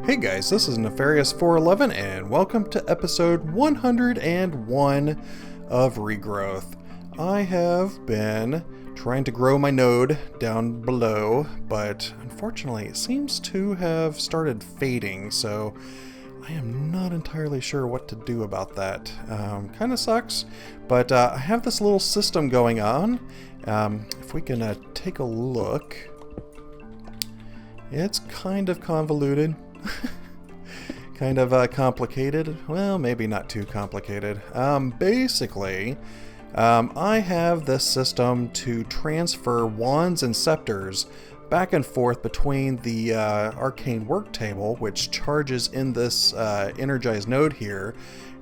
Hey guys, this is Nefarious411 and welcome to episode 101 of Regrowth. I have been trying to grow my node down below, but unfortunately it seems to have started fading, so I am not entirely sure what to do about that. Kind of sucks, but I have this little system going on. If we can take a look, it's kind of convoluted. Kind of complicated. Well, maybe not too complicated. Basically, I have this system to transfer wands and scepters back and forth between the arcane work table, which charges in this energized node here,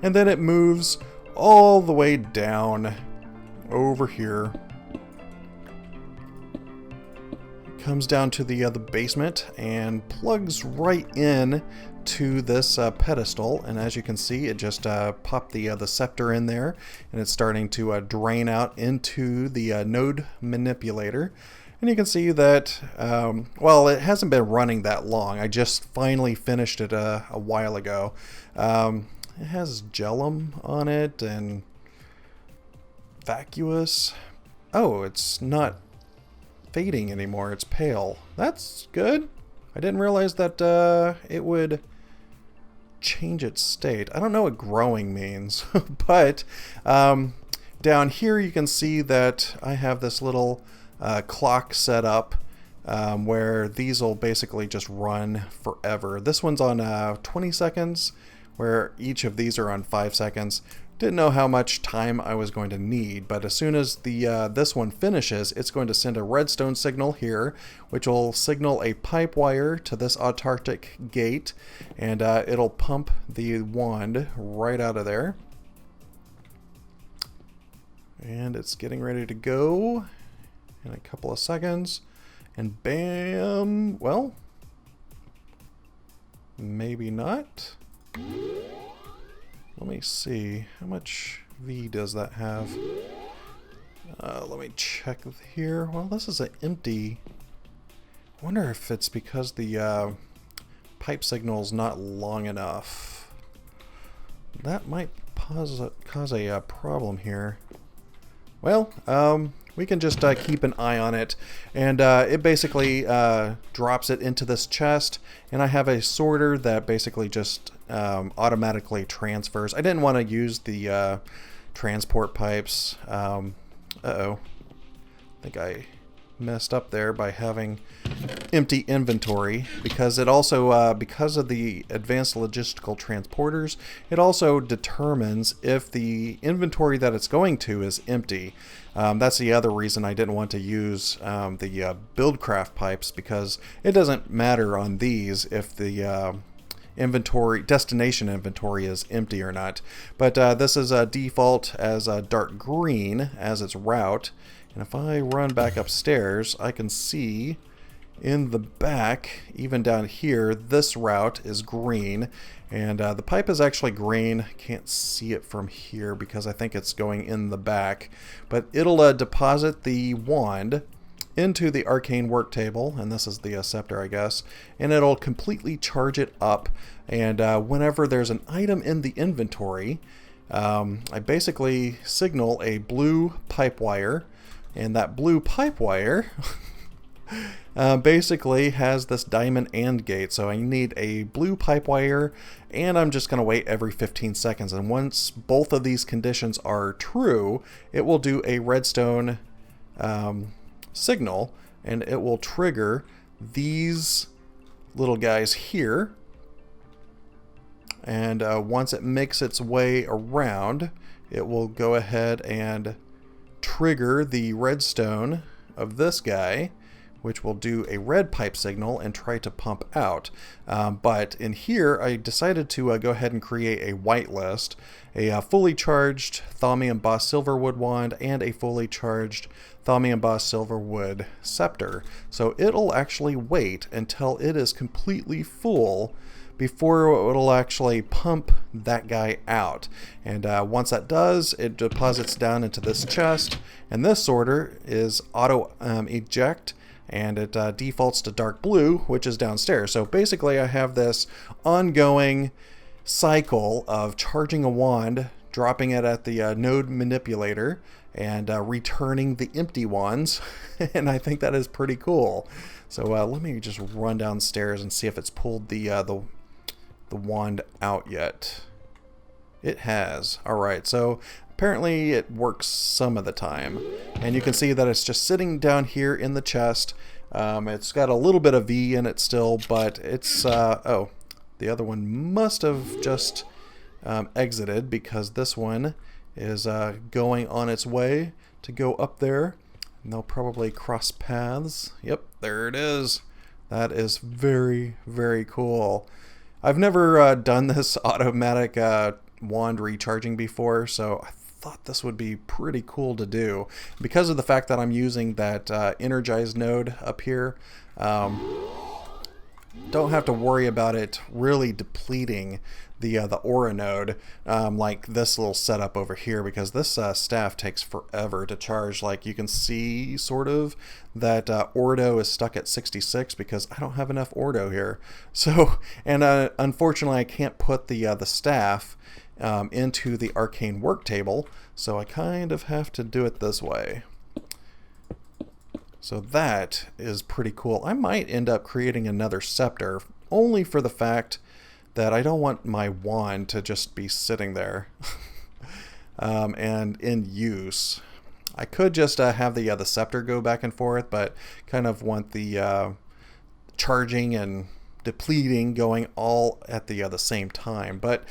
and then it moves all the way down over here. Comes down to the basement and plugs right in to this pedestal, and as you can see, it just popped the scepter in there, and it's starting to drain out into the node manipulator. And you can see that, well, it hasn't been running that long. I just finally finished it a while ago. It has Gellum on it and Vacuous. Oh, it's not fading anymore, it's pale. That's good. I didn't realize that it would change its state. I don't know what growing means, but down here you can see that I have this little clock set up where these will basically just run forever. This one's on 20 seconds, where each of these are on 5 seconds. Didn't know how much time I was going to need, but as soon as the this one finishes, it's going to send a redstone signal here, which will signal a pipe wire to this autarkic gate, and it'll pump the wand right out of there. And it's getting ready to go in a couple of seconds, and bam! Well, maybe not. Let me see, how much V does that have? Let me check here. Well, this is an empty. I wonder if it's because the pipe signal's not long enough. That might cause a problem here. Well, we can just keep an eye on it, and it basically drops it into this chest, and I have a sorter that basically just automatically transfers. I didn't want to use the transport pipes. Uh-oh. I think I messed up there by having empty inventory, because it also, because of the advanced logistical transporters, it also determines if the inventory that it's going to is empty. That's the other reason I didn't want to use the buildcraft pipes, because it doesn't matter on these if the destination inventory is empty or not. But this is a default as a dark green as its route. And if I run back upstairs, I can see in the back, even down here, this route is green. And the pipe is actually green. Can't see it from here because I think it's going in the back. But it'll deposit the wand into the arcane work table, and this is the scepter, I guess, and it'll completely charge it up. And whenever there's an item in the inventory, I basically signal a blue pipe wire, and that blue pipe wire basically has this diamond AND gate. So I need a blue pipe wire, and I'm just going to wait every 15 seconds. And once both of these conditions are true, it will do a redstone signal, and it will trigger these little guys here. And once it makes its way around, it will go ahead and trigger the redstone of this guy, which will do a red pipe signal and try to pump out. But in here, I decided to go ahead and create a whitelist, a fully charged Thaumium Boss Silverwood wand, and a fully charged Thaumium Boss Silverwood scepter. So it'll actually wait until it is completely full before it'll actually pump that guy out. And once that does, it deposits down into this chest, and this sorter is auto eject and it defaults to dark blue, which is downstairs. So basically I have this ongoing cycle of charging a wand, dropping it at the node manipulator, and returning the empty wands. And I think that is pretty cool. So let me just run downstairs and see if it's pulled the wand out yet. It has. Alright, so apparently it works some of the time. And you can see that it's just sitting down here in the chest. It's got a little bit of V in it still, but it's... oh, the other one must have just exited, because this one is going on its way to go up there. And they'll probably cross paths. Yep, there it is. That is very, very cool. I've never done this automatic wand recharging before, so I thought this would be pretty cool to do. Because of the fact that I'm using that energized node up here, don't have to worry about it really depleting the aura node like this little setup over here, because this staff takes forever to charge. Like you can see sort of that ordo is stuck at 66 because I don't have enough ordo here. So, and unfortunately I can't put the staff into the arcane work table, so I kind of have to do it this way. So that is pretty cool. I might end up creating another scepter, only for the fact that I don't want my wand to just be sitting there and in use. I could just have the scepter go back and forth, but kind of want the charging and depleting going all at the same time. But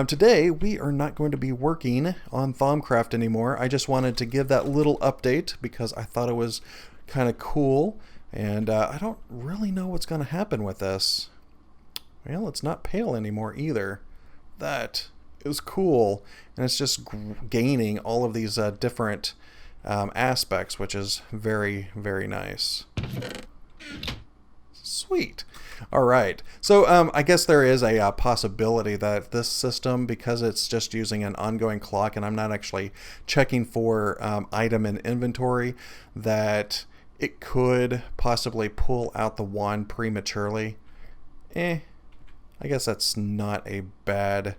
today we are not going to be working on Thaumcraft anymore. I just wanted to give that little update because I thought it was kind of cool, and I don't really know what's going to happen with this. Well, it's not pale anymore either. That is cool, and it's just gaining all of these different aspects, which is very, very nice. Sweet. All right, so I guess there is a possibility that this system, because it's just using an ongoing clock and I'm not actually checking for item in inventory, that it could possibly pull out the wand prematurely. I guess that's not a bad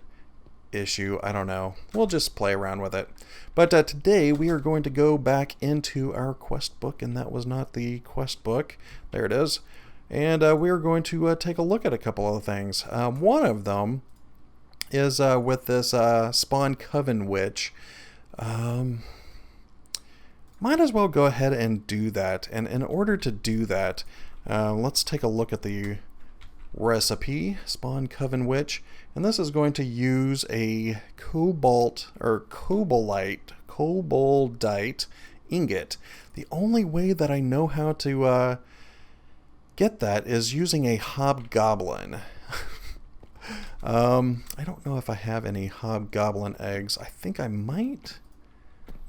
issue. I don't know. We'll just play around with it. But today we are going to go back into our quest book, and that was not the quest book. There it is. And we are going to take a look at a couple of things. One of them is with this Spawn Coven Witch. Might as well go ahead and do that. And in order to do that, let's take a look at the recipe, Spawn Coven Witch. And this is going to use a cobaltite ingot. The only way that I know how to get that is using a hobgoblin. I don't know if I have any hobgoblin eggs. I think I might.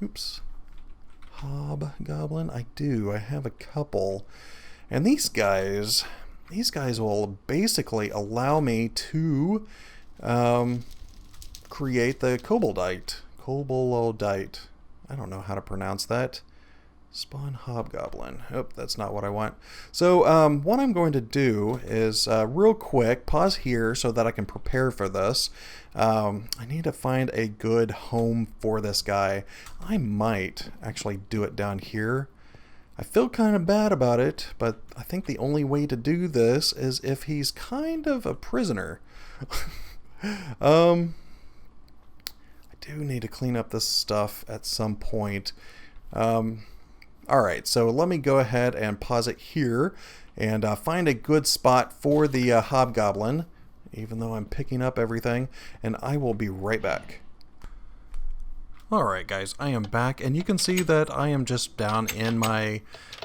Oops. Hobgoblin? I do. I have a couple. And these guys will basically allow me to create the cobaltite. I don't know how to pronounce that. Spawn Hobgoblin. Oh, that's not what I want. So what I'm going to do is real quick pause here so that I can prepare for this. I need to find a good home for this guy. I might actually do it down here. I feel kind of bad about it, but I think the only way to do this is if he's kind of a prisoner. I do need to clean up this stuff at some point. Alright, so let me go ahead and pause it here and find a good spot for the hobgoblin, even though I'm picking up everything, and I will be right back. Alright guys, I am back, and you can see that I am just down in my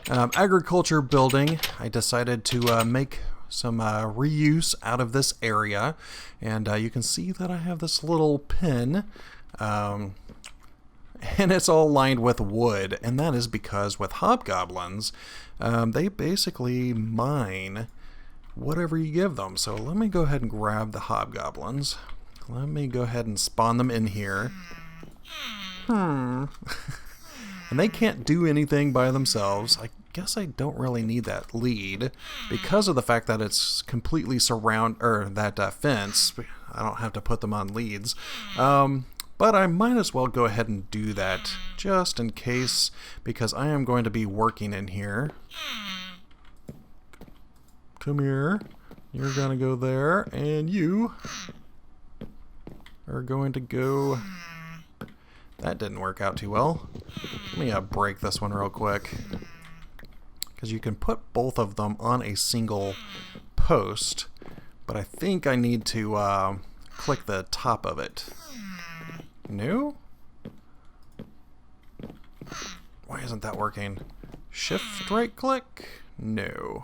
agriculture building. I decided to make some reuse out of this area, and you can see that I have this little pen, and it's all lined with wood, and that is because with hobgoblins, they basically mine whatever you give them. So let me go ahead and grab the hobgoblins. Let me go ahead and spawn them in here. and they can't do anything by themselves. I guess I don't really need that lead because of the fact that it's completely that fence. I don't have to put them on leads. But I might as well go ahead and do that just in case, because I am going to be working in here. Come here. You're going to go there, and you are going to go... That didn't work out too well. Let me break this one real quick, because you can put both of them on a single post, but I think I need to click the top of it. No? Why isn't that working? Shift right click? No.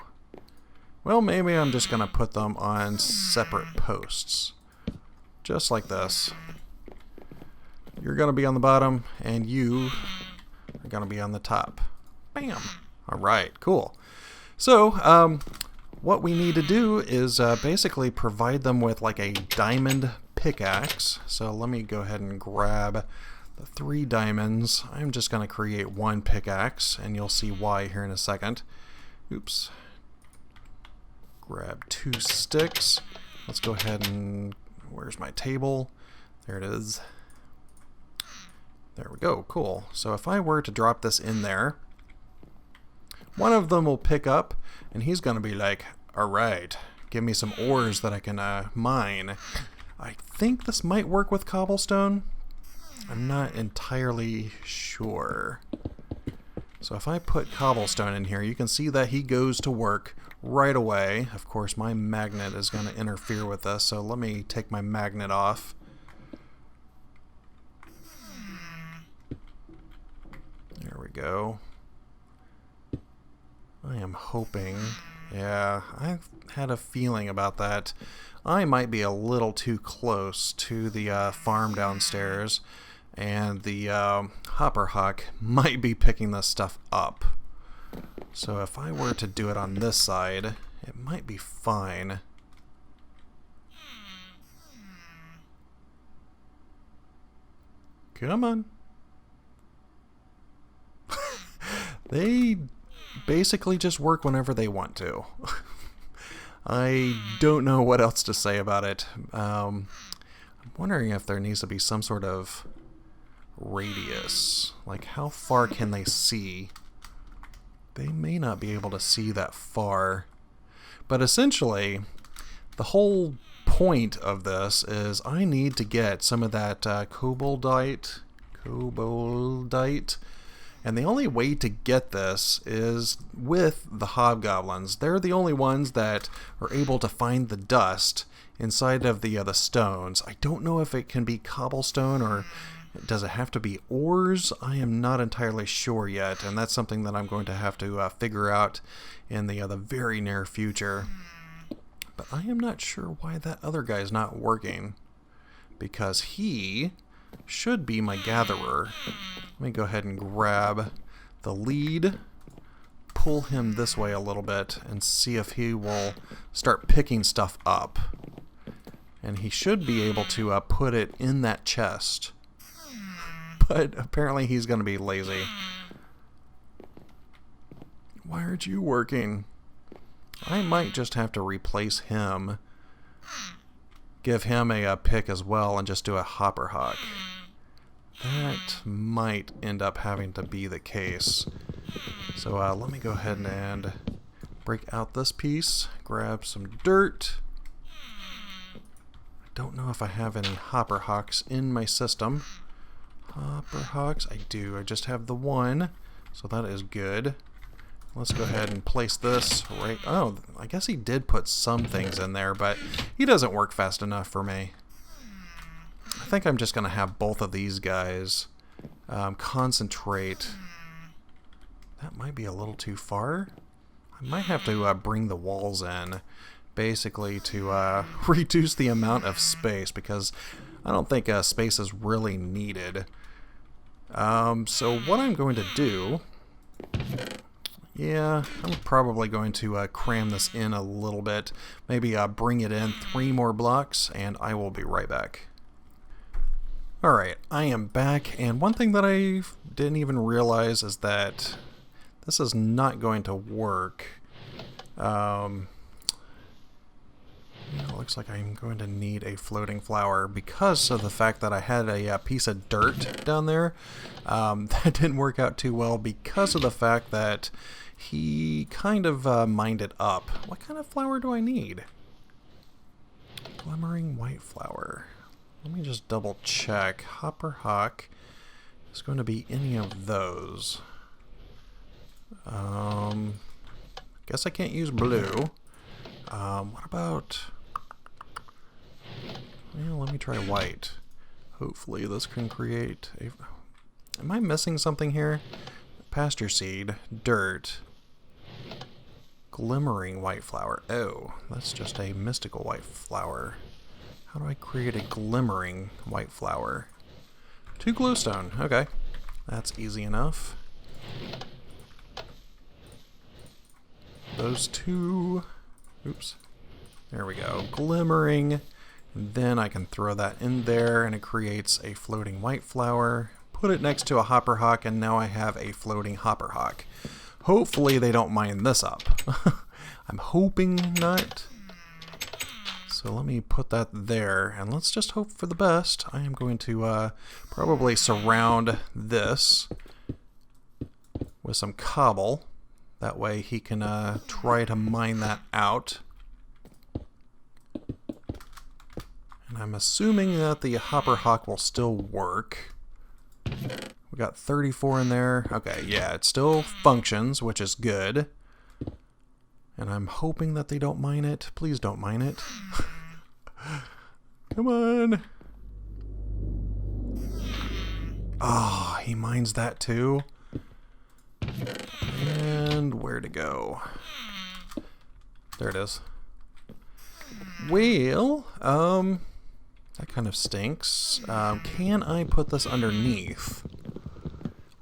Well, maybe I'm just going to put them on separate posts. Just like this. You're going to be on the bottom, and you are going to be on the top. Bam! Alright, cool. So, what we need to do is basically provide them with like a diamond pickaxe. So let me go ahead and grab the 3 diamonds. I'm just going to create 1 pickaxe, and you'll see why here in a second. Oops. Grab 2 sticks. Let's go ahead and... Where's my table? There it is. There we go. Cool. So if I were to drop this in there, one of them will pick up, and he's going to be like, alright, give me some ores that I can mine. I think this might work with cobblestone. I'm not entirely sure. So if I put cobblestone in here, you can see that he goes to work right away. Of course, my magnet is going to interfere with this, so let me take my magnet off. There we go. I am hoping... Yeah, I had a feeling about that. I might be a little too close to the farm downstairs, and the hopper hawk might be picking this stuff up. So if I were to do it on this side, it might be fine. Come on. They basically just work whenever they want to. I don't know what else to say about it. I'm wondering if there needs to be some sort of radius. Like, how far can they see? They may not be able to see that far. But essentially, the whole point of this is I need to get some of that koboldite. And the only way to get this is with the hobgoblins. They're the only ones that are able to find the dust inside of the stones. I don't know if it can be cobblestone or does it have to be ores. I am not entirely sure yet, and that's something that I'm going to have to figure out in the very near future. But I am not sure why that other guy is not working, because he should be my gatherer. Let me go ahead and grab the lead, pull him this way a little bit, and see if he will start picking stuff up. And he should be able to put it in that chest. But apparently he's going to be lazy. Why aren't you working? I might just have to replace him. Give him a pick as well and just do a hopper hawk. That might end up having to be the case. So let me go ahead and break out this piece, grab some dirt. I don't know if I have any hopper hawks in my system. Hopper hawks, I do. I just have the one, so that is good. Let's go ahead and place this right... Oh, I guess he did put some things in there, but he doesn't work fast enough for me. I think I'm just going to have both of these guys concentrate. That might be a little too far. I might have to bring the walls in, basically to reduce the amount of space, because I don't think space is really needed. So what I'm going to do... Yeah, I'm probably going to cram this in a little bit. Maybe bring it in 3 more blocks, and I will be right back. Alright, I am back, and one thing that I didn't even realize is that this is not going to work. It looks like I'm going to need a floating flower because of the fact that I had a piece of dirt down there. That didn't work out too well because of the fact that he kind of mined it up. What kind of flower do I need? Glimmering white flower. Let me just double check. Hopper Hawk is going to be any of those. Guess I can't use blue. What about... Well, let me try white. Hopefully this can create a... Am I missing something here? Pasture seed, dirt, glimmering white flower. Oh, that's just a mystical white flower. How do I create a glimmering white flower? 2 glowstone. Okay, that's easy enough. Those 2... Oops. There we go. Glimmering. Then I can throw that in there and it creates a floating white flower. Put it next to a hopper hawk and now I have a floating hopper hawk. Hopefully they don't mine this up. I'm hoping not. So let me put that there and let's just hope for the best. I am going to probably surround this with some cobble. That way he can try to mine that out. And I'm assuming that the hopper hawk will still work. We got 34 in there. Okay, yeah, it still functions, which is good. And I'm hoping that they don't mine it. Please don't mine it. Come on. Ah, he mines that too. And where to go? There it is. Well, that kind of stinks. Can I put this underneath?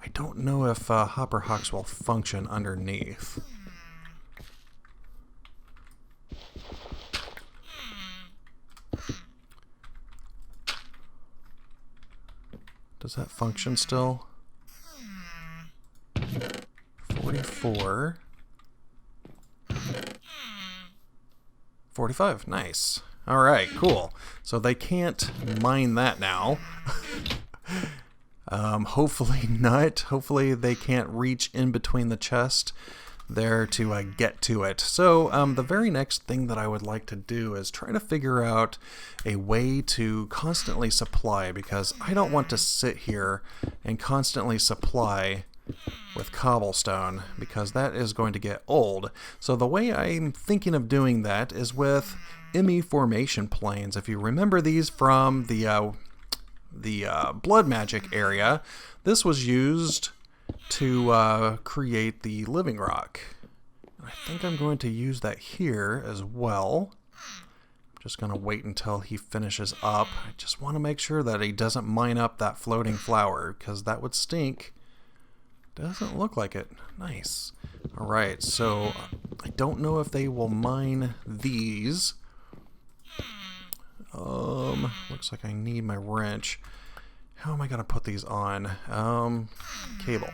I don't know if hopper hawks will function underneath. Does that function still? 44. 45. Nice. Alright, cool. So they can't mine that now. Hopefully not. Hopefully they can't reach in between the chest there to get to it. So the very next thing that I would like to do is try to figure out a way to constantly supply, because I don't want to sit here and constantly supply with cobblestone, because that is going to get old. So the way I'm thinking of doing that is with ME formation planes. If you remember these from the blood magic area, this was used to create the living rock. I think I'm going to use that here as well. I'm just going to wait until he finishes up. I just want to make sure that he doesn't mine up that floating flower, because that would stink. Doesn't look like it. Nice. Alright, so I don't know if they will mine these. Looks like I need my wrench. How am I going to put these on? Cable.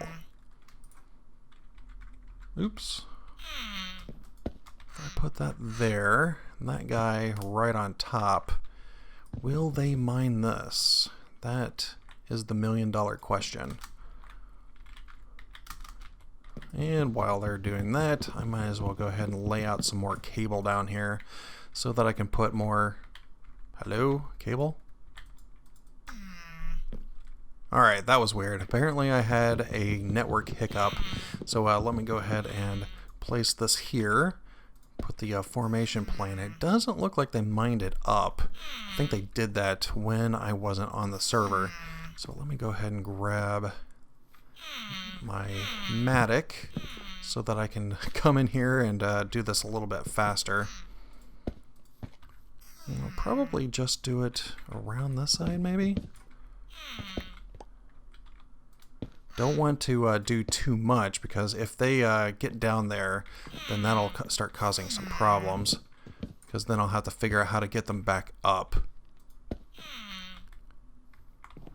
Oops. If I put that there, and that guy right on top, will they mine this? That is the million-dollar question. And while they're doing that, I might as well go ahead and lay out some more cable down here so that I can put more... Hello, cable? Alright, that was weird. Apparently I had a network hiccup. So let me go ahead and place this here. Put the formation plane. It doesn't look like they mined it up. I think they did that when I wasn't on the server. So let me go ahead and grab my Matic so that I can come in here and do this a little bit faster. I'll probably just do it around this side, maybe. Don't want to do too much, because if they get down there, then that'll start causing some problems, because then I'll have to figure out how to get them back up.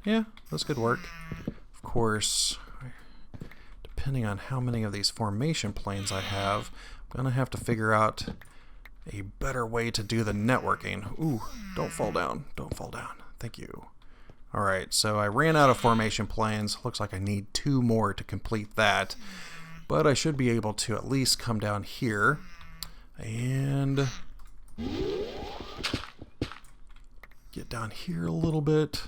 Yeah, this could work. Of course, depending on how many of these formation planes I have, I'm going to have to figure out a better way to do the networking. Ooh, don't fall down. Don't fall down. Thank you. Alright, so I ran out of formation planes. Looks like I need 2 more to complete that. But I should be able to at least come down here and get down here a little bit.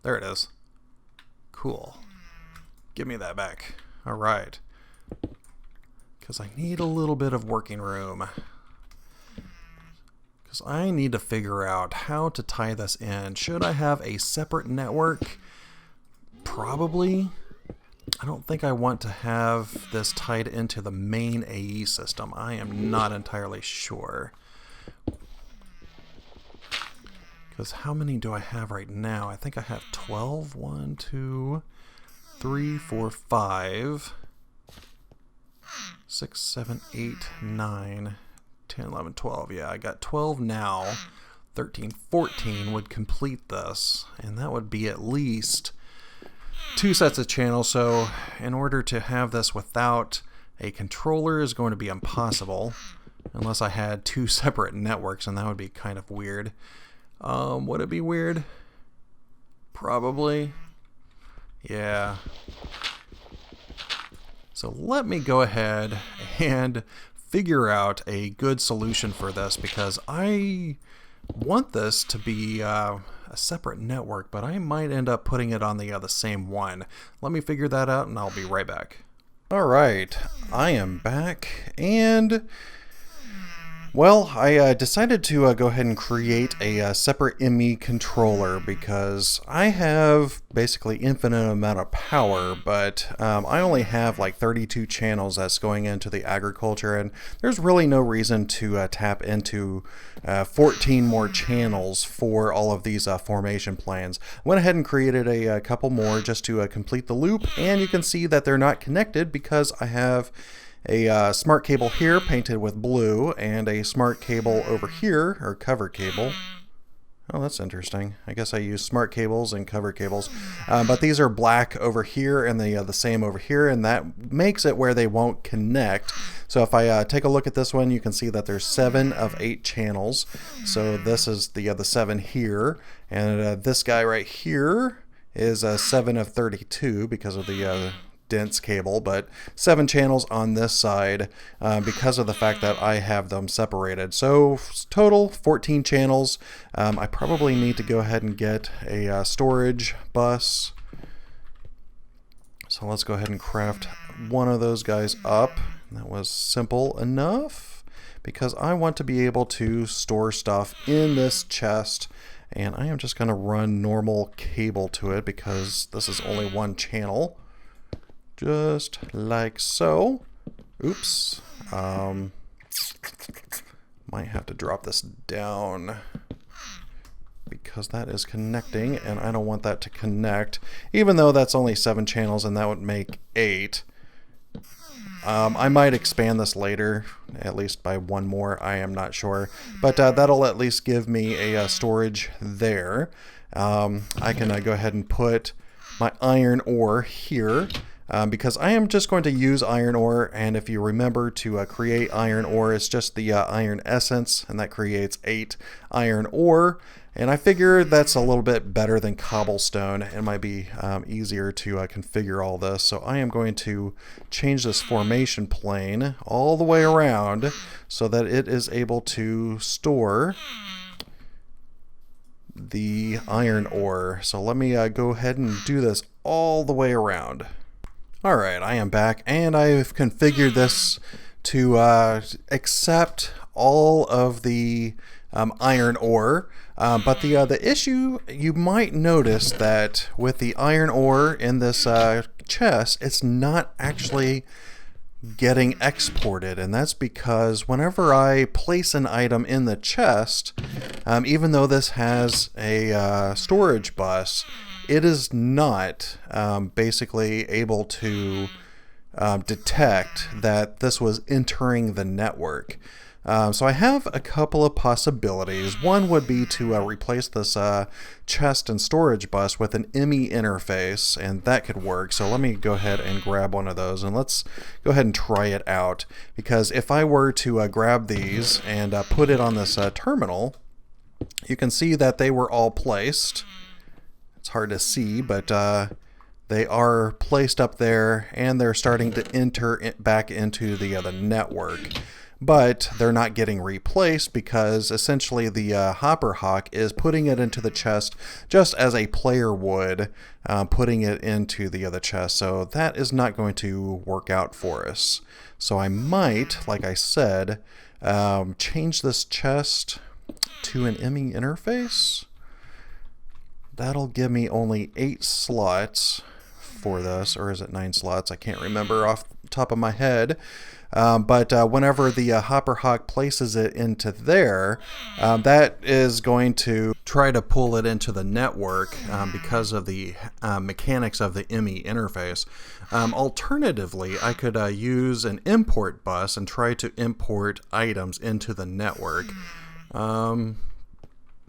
There it is. Cool. Give me that back. Alright. Because I need a little bit of working room. Because I need to figure out how to tie this in. Should I have a separate network? Probably. I don't think I want to have this tied into the main AE system. I am not entirely sure. Because how many do I have right now? I think I have 12. 1, 2, 3, 4, 5, 6, 7, 8, 9, 10, 11, 12. Yeah, I got 12 now. 13, 14 would complete this. And that would be at least 2 sets of channels. So in order to have this without a controller is going to be impossible. Unless I had 2 separate networks, and that would be kind of weird. Would it be weird? Probably. Yeah. So let me go ahead and figure out a good solution for this, because I want this to be a separate network, but I might end up putting it on the same one. Let me figure that out and I'll be right back. Alright, I am back, and well, I decided to go ahead and create a separate ME controller because I have basically infinite amount of power, but I only have like 32 channels that's going into the agriculture, and there's really no reason to tap into 14 more channels for all of these formation plans. I went ahead and created a couple more just to complete the loop, and you can see that they're not connected because I have a smart cable here painted with blue and a smart cable over here, or cover cable. Oh, that's interesting. I guess I use smart cables and cover cables. But these are black over here and the same over here, and that makes it where they won't connect. So if I take a look at this one, you can see that there's 7 of 8 channels. So this is the 7 here, and this guy right here is 7 of 32 because of the dense cable, but 7 channels on this side because of the fact that I have them separated. So total 14 channels. I probably need to go ahead and get a storage bus. So let's go ahead and craft one of those guys up. That was simple enough because I want to be able to store stuff in this chest, and I am just going to run normal cable to it because this is only 1 channel. Just like so. Oops. Might have to drop this down because that is connecting, and I don't want that to connect, even though that's only 7 channels and that would make 8. I might expand this later, at least by 1 more. I am not sure, but that'll at least give me a storage there. I can go ahead and put my iron ore here. Because I am just going to use iron ore, and if you remember to create iron ore, it's just the iron essence, and that creates 8 iron ore, and I figure that's a little bit better than cobblestone. It might be easier to configure all this, so I am going to change this formation plane all the way around so that it is able to store the iron ore. So let me go ahead and do this all the way around. Alright, I am back, and I've configured this to accept all of the iron ore, but the issue, you might notice that with the iron ore in this chest, it's not actually getting exported, and that's because whenever I place an item in the chest, even though this has a storage bus, it is not basically able to detect that this was entering the network. So I have a couple of possibilities. One would be to replace this chest and storage bus with an ME interface, and that could work. So let me go ahead and grab one of those, and let's go ahead and try it out. Because if I were to grab these and put it on this terminal, you can see that they were all placed. It's hard to see, but they are placed up there, and they're starting to enter back into the network. But they're not getting replaced because essentially the Hopper Hawk is putting it into the chest just as a player would, putting it into the other chest. So that is not going to work out for us. So I might, like I said, change this chest to an ME interface. That'll give me only 8 slots for this, or is it 9 slots? I can't remember off the top of my head. But whenever the Hopper Hawk places it into there, that is going to try to pull it into the network because of the mechanics of the ME interface. Alternatively, I could use an import bus and try to import items into the network.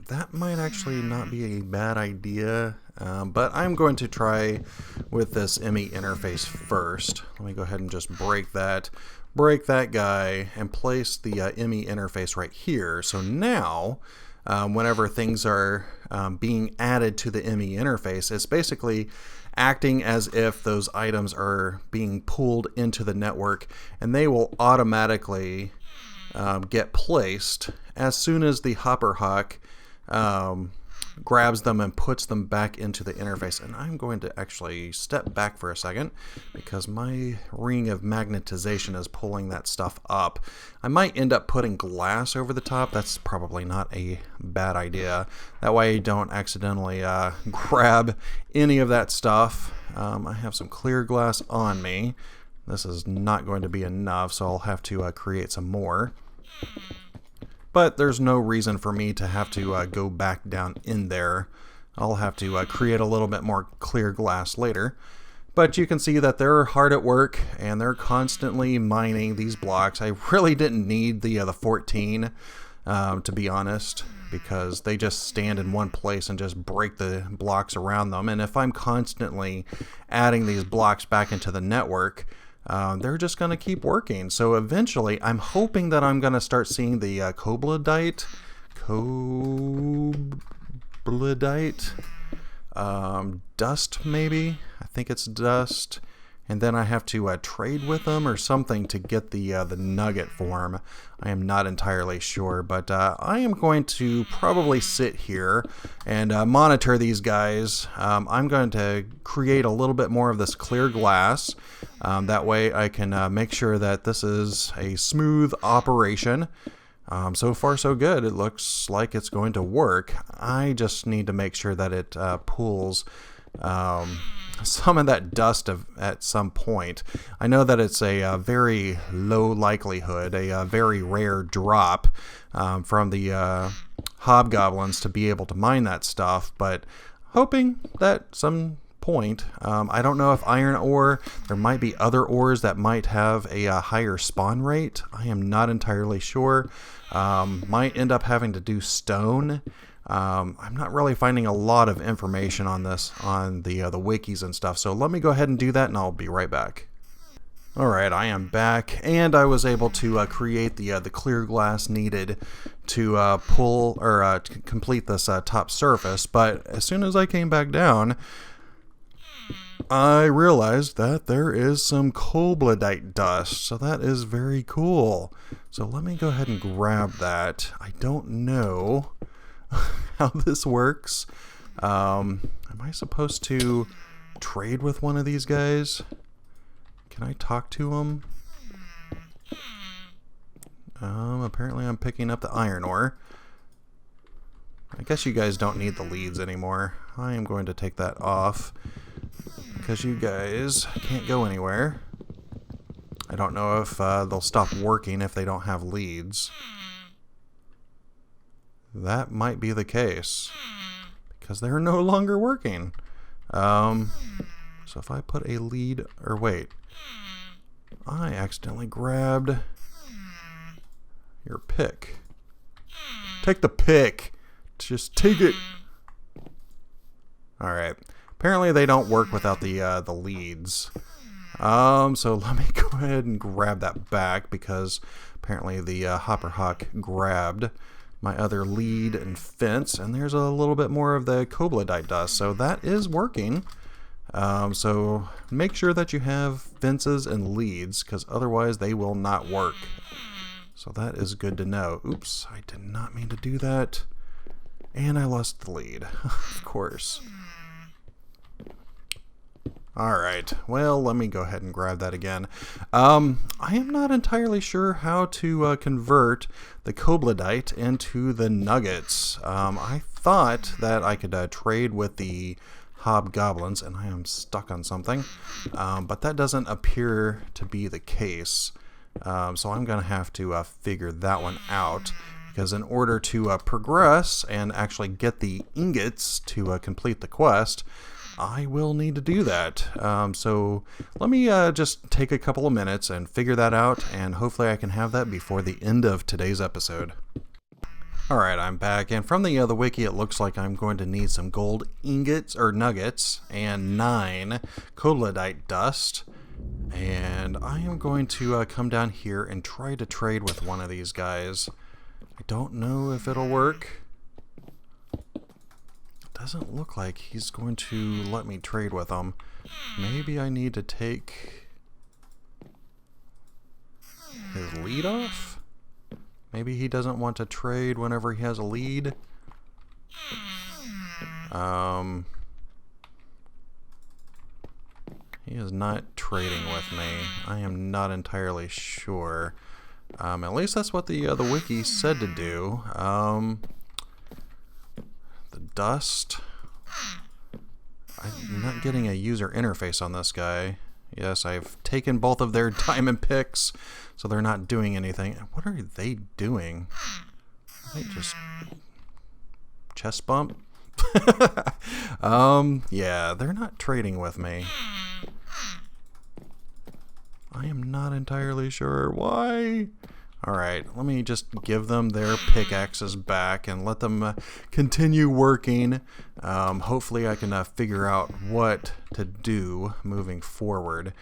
That might actually not be a bad idea, but I'm going to try with this ME interface first. Let me go ahead and just break that guy and place the ME interface right here. So now, whenever things are being added to the ME interface, it's basically acting as if those items are being pulled into the network, and they will automatically get placed as soon as the Hopper Hawk grabs them and puts them back into the interface. And I'm going to actually step back for a second because my ring of magnetization is pulling that stuff up. I might end up putting glass over the top. That's probably not a bad idea. That way I don't accidentally grab any of that stuff. I have some clear glass on me. This is not going to be enough, so I'll have to create some more. But there's no reason for me to have to go back down in there. I'll have to create a little bit more clear glass later. But you can see that they're hard at work, and they're constantly mining these blocks. I really didn't need the 14, to be honest, because they just stand in one place and just break the blocks around them. And if I'm constantly adding these blocks back into the network, they're just going to keep working. So eventually, I'm hoping that I'm going to start seeing the Hobgoblins, dust maybe. I think it's dust. And then I have to trade with them or something to get the nugget form. I am not entirely sure, but I am going to probably sit here and monitor these guys. I'm going to create a little bit more of this clear glass. That way I can make sure that this is a smooth operation. So far so good. It looks like it's going to work. I just need to make sure that it pulls some of that dust at some point. I know that it's a very low likelihood, a very rare drop from the Hobgoblins to be able to mine that stuff, but hoping that some point, I don't know if iron ore, there might be other ores that might have a higher spawn rate. I am not entirely sure. Might end up having to do stone. I'm not really finding a lot of information on this on the wikis and stuff, so let me go ahead and do that and I'll be right back. Alright, I am back, and I was able to create the clear glass needed to pull or to complete this top surface, but as soon as I came back down, I realized that there is some Hobgoblins dust, so that is very cool. So let me go ahead and grab that. I don't know how this works. Am I supposed to trade with one of these guys? Can I talk to him? Apparently I'm picking up the iron ore. I guess you guys don't need the leads anymore. I am going to take that off because you guys can't go anywhere. I don't know if they'll stop working if they don't have leads. That might be the case because they're no longer working. So if I put a lead, or wait, I accidentally grabbed Your pick. Take the pick. Just take it. Alright. Apparently they don't work without the leads. So let me go ahead and grab that back because apparently the Hopper Hawk grabbed my other lead and fence, and there's a little bit more of the Kobolite dust, so that is working. So make sure that you have fences and leads, because otherwise they will not work. So that is good to know. Oops, I did not mean to do that. And I lost the lead, of course. Alright, well, let me go ahead and grab that again. I am not entirely sure how to convert the Kobolite into the nuggets. I thought that I could trade with the Hobgoblins, and I am stuck on something, but that doesn't appear to be the case. So I'm going to have to figure that one out, because in order to progress and actually get the ingots to complete the quest, I will need to do that. So let me just take a couple of minutes and figure that out, and hopefully I can have that before the end of today's episode. Alright, I'm back, and from the wiki it looks like I'm going to need some gold ingots, or nuggets, and 9 Kobolite dust. And I am going to come down here and try to trade with one of these guys. I don't know if it'll work. Doesn't look like he's going to let me trade with him. Maybe I need to take his lead off? Maybe he doesn't want to trade whenever he has a lead. He is not trading with me. I am not entirely sure. At least that's what the wiki said to do. The dust. I'm not getting a user interface on this guy. Yes, I've taken both of their diamond picks, so they're not doing anything. What are they doing? Are they just chest bump? Yeah, they're not trading with me. I am not entirely sure why. Alright, let me just give them their pickaxes back and let them continue working. Hopefully I can figure out what to do moving forward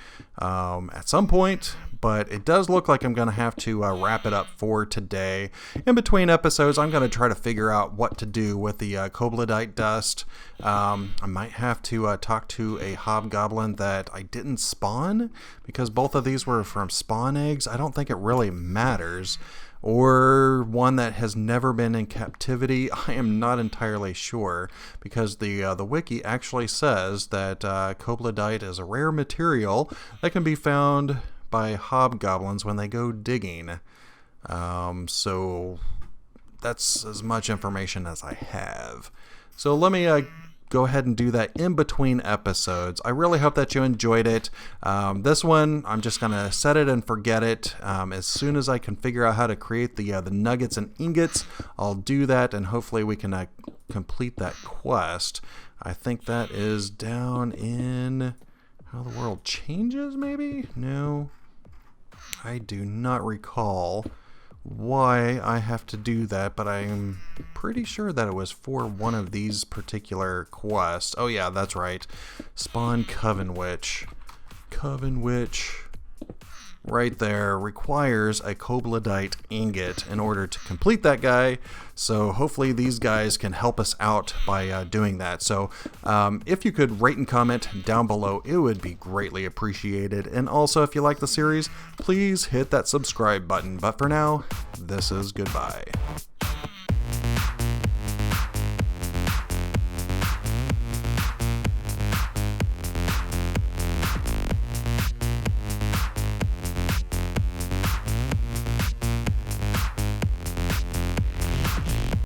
at some point, but it does look like I'm going to have to wrap it up for today. In between episodes, I'm going to try to figure out what to do with the Kobolite dust. I might have to talk to a Hobgoblin that I didn't spawn, because both of these were from spawn eggs. I don't think it really matters. Or one that has never been in captivity. I am not entirely sure, because the wiki actually says that Kobolite is a rare material that can be found by Hobgoblins when they go digging. So that's as much information as I have. So let me go ahead and do that in between episodes. I really hope that you enjoyed it. This one, I'm just going to set it and forget it. As soon as I can figure out how to create the nuggets and ingots, I'll do that, and hopefully we can complete that quest. I think that is down in How the World Changes, maybe? No, I do not recall why I have to do that, but I'm pretty sure that it was for one of these particular quests. Oh yeah, that's right. Spawn Coven Witch. Coven Witch right there requires a Kobolite ingot in order to complete that guy. So hopefully these guys can help us out by doing that. So if you could rate and comment down below, it would be greatly appreciated. And also, if you like the series, please hit that subscribe button. But for now, this is goodbye.